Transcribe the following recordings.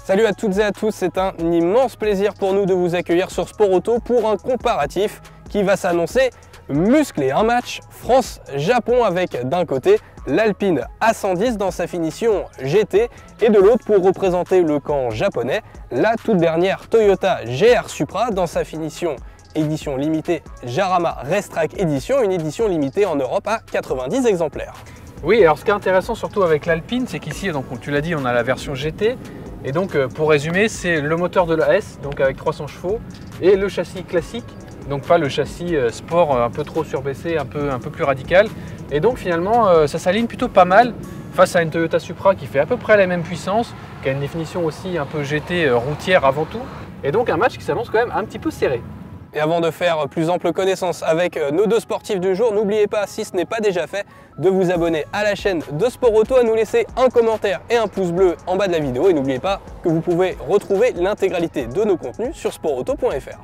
Salut à toutes et à tous, c'est un immense plaisir pour nous de vous accueillir sur Sport Auto pour un comparatif qui va s'annoncer musclé. Un match France-Japon avec d'un côté l'Alpine A110 dans sa finition GT et de l'autre, pour représenter le camp japonais, la toute dernière Toyota GR Supra dans sa finition édition limitée Jarama Racetrack Edition, une édition limitée en Europe à 90 exemplaires. Oui, alors ce qui est intéressant surtout avec l'Alpine, c'est qu'ici, donc tu l'as dit, on a la version GT. Et donc pour résumer, c'est le moteur de la S, donc avec 300 chevaux, et le châssis classique, donc pas le châssis sport un peu trop surbaissé, un peu plus radical. Et donc finalement, ça s'aligne plutôt pas mal face à une Toyota Supra qui fait à peu près la même puissance, qui a une définition aussi un peu GT routière avant tout. Et donc un match qui s'annonce quand même un petit peu serré. Et avant de faire plus ample connaissance avec nos deux sportifs du jour, n'oubliez pas, si ce n'est pas déjà fait, de vous abonner à la chaîne de Sport Auto, à nous laisser un commentaire et un pouce bleu en bas de la vidéo. Et n'oubliez pas que vous pouvez retrouver l'intégralité de nos contenus sur sportauto.fr.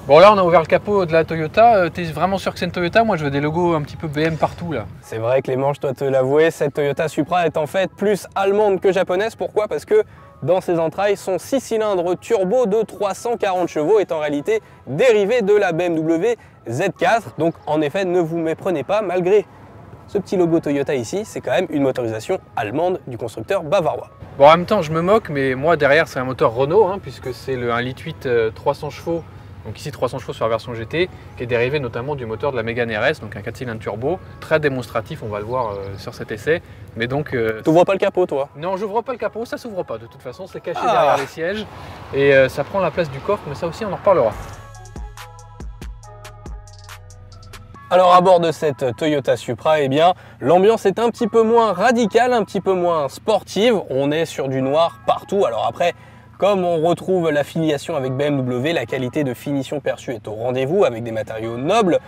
Bon, là on a ouvert le capot de la Toyota. T'es vraiment sûr que c'est une Toyota? Moi je veux des logos un petit peu BM partout là. C'est vrai Clément, je dois te l'avouer, cette Toyota Supra est en fait plus allemande que japonaise. Pourquoi? Parce que dans ses entrailles, son 6 cylindres turbo de 340 chevaux est en réalité dérivé de la BMW Z4. Donc en effet, ne vous méprenez pas, malgré ce petit logo Toyota ici, c'est quand même une motorisation allemande du constructeur bavarois. Bon, en même temps je me moque, mais moi derrière c'est un moteur Renault, puisque c'est le 1,8 litre 300 chevaux. Donc ici 300 chevaux sur la version GT, qui est dérivé notamment du moteur de la Mégane RS, donc un 4 cylindres turbo, très démonstratif, on va le voir sur cet essai. Mais donc, t'ouvres pas le capot toi? Non, j'ouvre pas le capot, ça s'ouvre pas de toute façon, c'est caché derrière les sièges et ça prend la place du coffre, mais ça aussi on en reparlera. Alors à bord de cette Toyota Supra, eh bien l'ambiance est un petit peu moins radicale, un petit peu moins sportive, on est sur du noir partout. Alors après, comme on retrouve l'affiliation avec BMW, la qualité de finition perçue est au rendez-vous avec des matériaux nobles.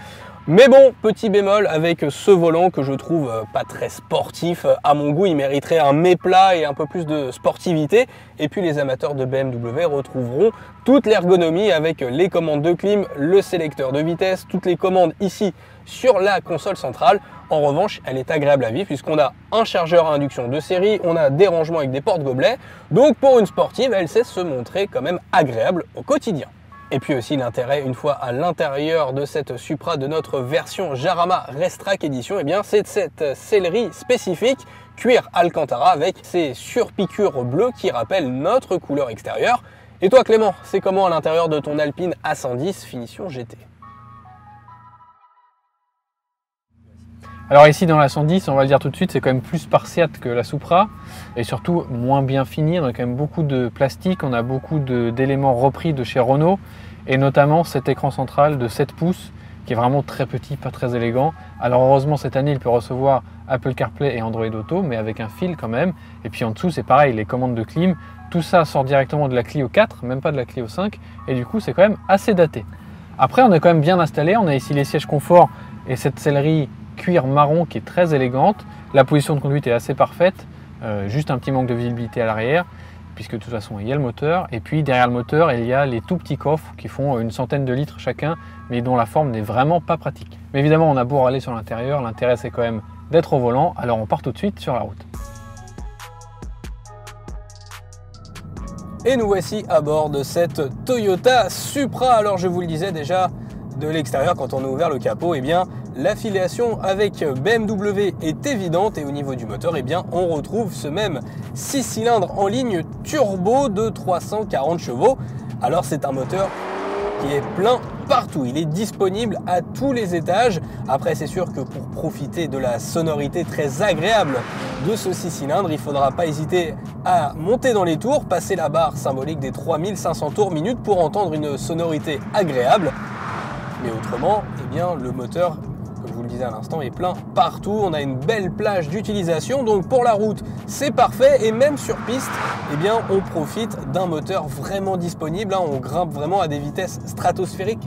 Mais bon, petit bémol avec ce volant que je trouve pas très sportif. À mon goût, il mériterait un méplat et un peu plus de sportivité. Et puis les amateurs de BMW retrouveront toute l'ergonomie avec les commandes de clim, le sélecteur de vitesse, toutes les commandes ici sur la console centrale. En revanche, elle est agréable à vivre puisqu'on a un chargeur à induction de série, on a des rangements avec des porte-gobelets. Donc pour une sportive, elle sait se montrer quand même agréable au quotidien. Et puis aussi l'intérêt, une fois à l'intérieur de cette Supra de notre version Jarama Racetrack Edition, eh bien c'est cette sellerie spécifique cuir Alcantara avec ces surpiqûres bleues qui rappellent notre couleur extérieure. Et toi Clément, c'est comment à l'intérieur de ton Alpine A110 finition GT? Alors ici dans la 110, on va le dire tout de suite, c'est quand même plus spartiate que la Supra et surtout moins bien fini. On a quand même beaucoup de plastique, on a beaucoup d'éléments repris de chez Renault et notamment cet écran central de 7 pouces qui est vraiment très petit, pas très élégant. Alors heureusement cette année il peut recevoir Apple CarPlay et Android Auto mais avec un fil quand même. Et puis en dessous c'est pareil, les commandes de clim, tout ça sort directement de la Clio 4, même pas de la Clio 5 et du coup c'est quand même assez daté. Après on est quand même bien installé, on a ici les sièges confort et cette sellerie cuir marron qui est très élégante. La position de conduite est assez parfaite, juste un petit manque de visibilité à l'arrière puisque de toute façon il y a le moteur et puis derrière le moteur il y a les tout petits coffres qui font une centaine de litres chacun mais dont la forme n'est vraiment pas pratique. Mais évidemment on a beau râler sur l'intérieur, l'intérêt c'est quand même d'être au volant, alors on part tout de suite sur la route. Et nous voici à bord de cette Toyota Supra. Alors je vous le disais déjà, de l'extérieur quand on a ouvert le capot, eh bien l'affiliation avec BMW est évidente et au niveau du moteur, eh bien on retrouve ce même 6 cylindres en ligne turbo de 340 chevaux. Alors c'est un moteur qui est plein partout, il est disponible à tous les étages. Après c'est sûr que pour profiter de la sonorité très agréable de ce 6 cylindres, il ne faudra pas hésiter à monter dans les tours, passer la barre symbolique des 3500 tours minute pour entendre une sonorité agréable. Mais autrement, eh bien, le moteur, comme je vous le disais à l'instant, est plein partout. On a une belle plage d'utilisation, donc pour la route, c'est parfait. Et même sur piste, eh bien, on profite d'un moteur vraiment disponible. On grimpe vraiment à des vitesses stratosphériques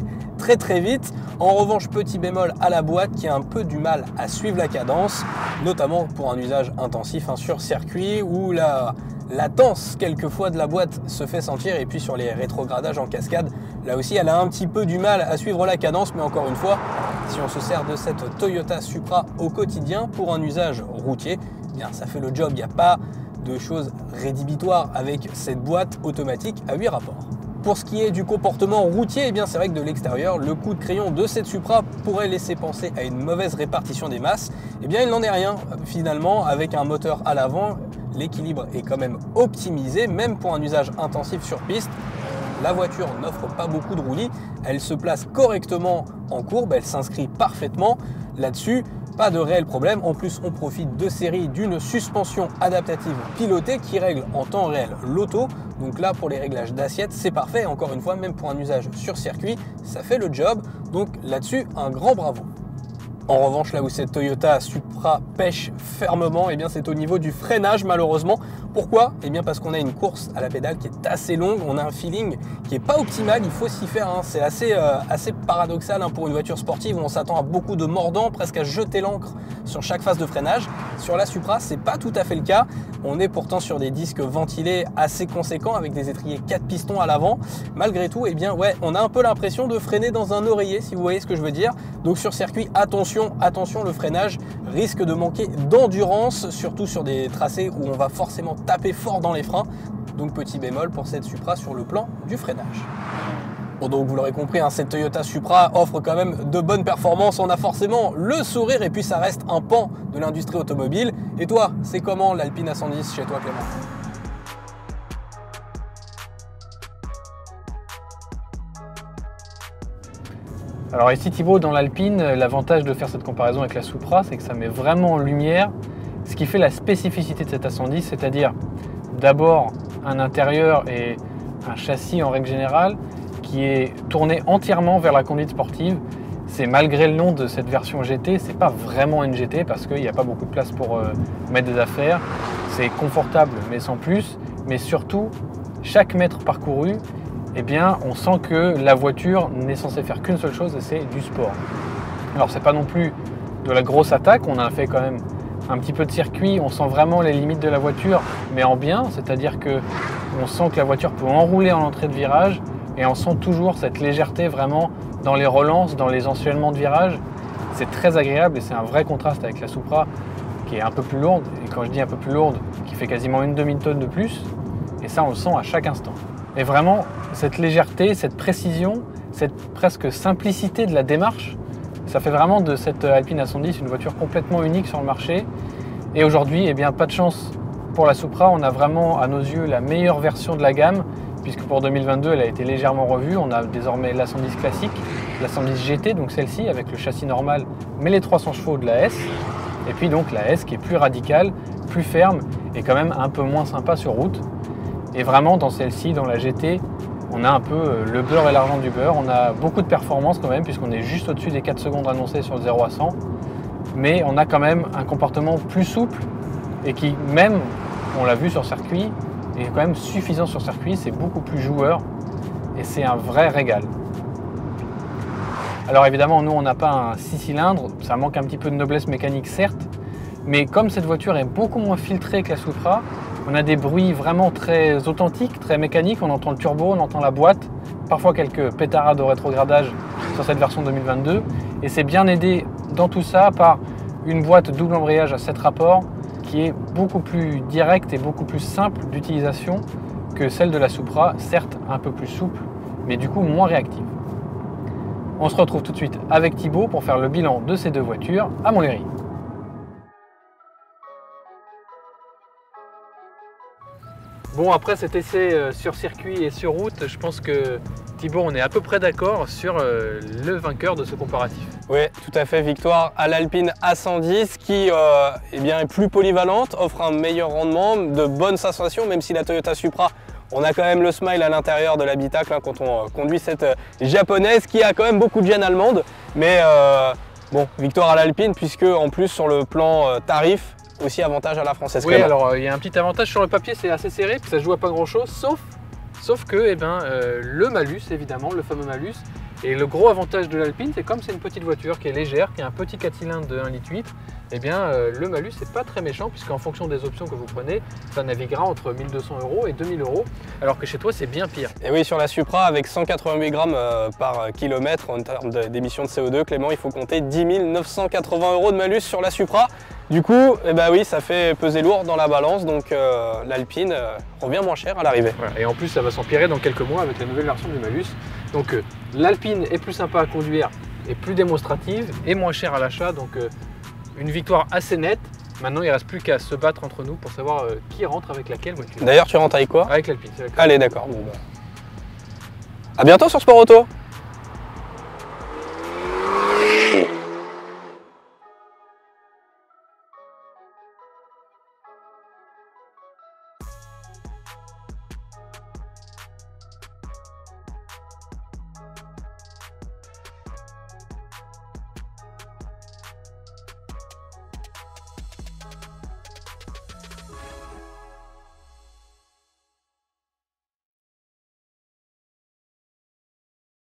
très vite. En revanche, petit bémol à la boîte qui a un peu du mal à suivre la cadence, notamment pour un usage intensif sur circuit où la latence quelquefois de la boîte se fait sentir, et puis sur les rétrogradages en cascade, là aussi elle a un petit peu du mal à suivre la cadence, mais encore une fois, si on se sert de cette Toyota Supra au quotidien pour un usage routier, eh bien ça fait le job. Il n'y a pas de choses rédhibitoires avec cette boîte automatique à 8 rapports. Pour ce qui est du comportement routier, eh bien c'est vrai que de l'extérieur, le coup de crayon de cette Supra pourrait laisser penser à une mauvaise répartition des masses. Eh bien il n'en est rien finalement. Avec un moteur à l'avant, l'équilibre est quand même optimisé, même pour un usage intensif sur piste. La voiture n'offre pas beaucoup de roulis, elle se place correctement en courbe, elle s'inscrit parfaitement là-dessus. Pas de réel problème. En plus, on profite de série d'une suspension adaptative pilotée qui règle en temps réel l'auto. Donc là, pour les réglages d'assiette, c'est parfait. Encore une fois, même pour un usage sur circuit, ça fait le job. Donc là-dessus, un grand bravo. En revanche, là où cette Toyota Supra pêche fermement, eh bien c'est au niveau du freinage malheureusement. Pourquoi ? Eh bien parce qu'on a une course à la pédale qui est assez longue, on a un feeling qui n'est pas optimal, il faut s'y faire. C'est assez paradoxal pour une voiture sportive où on s'attend à beaucoup de mordants, presque à jeter l'encre sur chaque phase de freinage. Sur la Supra, c'est pas tout à fait le cas. On est pourtant sur des disques ventilés assez conséquents avec des étriers 4 pistons à l'avant. Malgré tout, eh bien ouais, on a un peu l'impression de freiner dans un oreiller, si vous voyez ce que je veux dire. Donc sur circuit, attention, le freinage risque de manquer d'endurance, surtout sur des tracés où on va forcément taper fort dans les freins. Donc petit bémol pour cette Supra sur le plan du freinage. Bon, donc vous l'aurez compris, cette Toyota Supra offre quand même de bonnes performances. On a forcément le sourire et puis ça reste un pan de l'industrie automobile. Et toi, c'est comment l'Alpine A110 chez toi, Clément ? Alors ici Thibaut, dans l'Alpine, l'avantage de faire cette comparaison avec la Supra, c'est que ça met vraiment en lumière ce qui fait la spécificité de cette A110, c'est-à-dire d'abord un intérieur et un châssis en règle générale qui est tourné entièrement vers la conduite sportive. C'est malgré le nom de cette version GT, c'est pas vraiment une GT parce qu'il n'y a pas beaucoup de place pour mettre des affaires. C'est confortable mais sans plus, mais surtout chaque mètre parcouru, eh bien, on sent que la voiture n'est censée faire qu'une seule chose et c'est du sport. Alors c'est pas non plus de la grosse attaque, on a fait quand même un petit peu de circuit, on sent vraiment les limites de la voiture, mais en bien, c'est-à-dire que on sent que la voiture peut enrouler en entrée de virage et on sent toujours cette légèreté vraiment dans les relances, dans les enchaînements de virages. C'est très agréable et c'est un vrai contraste avec la Supra qui est un peu plus lourde, et quand je dis un peu plus lourde, qui fait quasiment une demi-tonne de plus, et ça on le sent à chaque instant. Et vraiment, cette légèreté, cette précision, cette presque simplicité de la démarche, ça fait vraiment de cette Alpine A110 une voiture complètement unique sur le marché. Et aujourd'hui, eh bien, pas de chance pour la Supra, on a vraiment à nos yeux la meilleure version de la gamme, puisque pour 2022, elle a été légèrement revue. On a désormais l'A110 classique, l'A110 GT, donc celle-ci avec le châssis normal, mais les 300 chevaux de la S. Et puis donc la S qui est plus radicale, plus ferme et quand même un peu moins sympa sur route. Et vraiment dans celle-ci, dans la GT, on a un peu le beurre et l'argent du beurre. On a beaucoup de performance quand même puisqu'on est juste au-dessus des 4 secondes annoncées sur le 0 à 100. Mais on a quand même un comportement plus souple et qui même, on l'a vu sur circuit, est quand même suffisant sur circuit. C'est beaucoup plus joueur et c'est un vrai régal. Alors évidemment, nous on n'a pas un 6 cylindres, ça manque un petit peu de noblesse mécanique certes, mais comme cette voiture est beaucoup moins filtrée que la Supra, on a des bruits vraiment très authentiques, très mécaniques. On entend le turbo, on entend la boîte, parfois quelques pétarades au rétrogradage sur cette version 2022. Et c'est bien aidé dans tout ça par une boîte double embrayage à 7 rapports qui est beaucoup plus directe et beaucoup plus simple d'utilisation que celle de la Supra, certes un peu plus souple, mais du coup moins réactive. On se retrouve tout de suite avec Thibaut pour faire le bilan de ces deux voitures à Montlhéry. Bon, après cet essai sur circuit et sur route, je pense que Thibaut, on est à peu près d'accord sur le vainqueur de ce comparatif. Oui, tout à fait. Victoire à l'Alpine A110 qui eh bien, est plus polyvalente, offre un meilleur rendement, de bonnes sensations, même si la Toyota Supra, on a quand même le smile à l'intérieur de l'habitacle quand on conduit cette japonaise qui a quand même beaucoup de gêne allemande. Mais Bon, victoire à l'Alpine, puisque en plus sur le plan tarif, aussi avantage à la française. Oui, alors il y a un petit avantage sur le papier, c'est assez serré, ça se joue à pas grand chose, sauf que le malus, évidemment, le fameux malus. Et le gros avantage de l'Alpine, c'est comme c'est une petite voiture qui est légère, qui a un petit 4 cylindres de 1,8 litre, le malus c'est pas très méchant, puisqu'en fonction des options que vous prenez, ça naviguera entre 1 200 € et 2 000 €, alors que chez toi c'est bien pire. Et oui, sur la Supra, avec 188 grammes par kilomètre en termes d'émissions de CO2, Clément, il faut compter 10 980 € de malus sur la Supra. Du coup, oui, ça fait peser lourd dans la balance, donc l'Alpine revient moins cher à l'arrivée. Voilà. Et en plus, ça va s'empirer dans quelques mois avec la nouvelle version du malus. Donc l'Alpine est plus sympa à conduire, et plus démonstrative, et moins chère à l'achat, donc une victoire assez nette. Maintenant, il ne reste plus qu'à se battre entre nous pour savoir qui rentre avec laquelle voiture. D'ailleurs, tu rentres avec quoi? Avec l'Alpine. Allez, d'accord. Bon, à bientôt sur Sport Auto.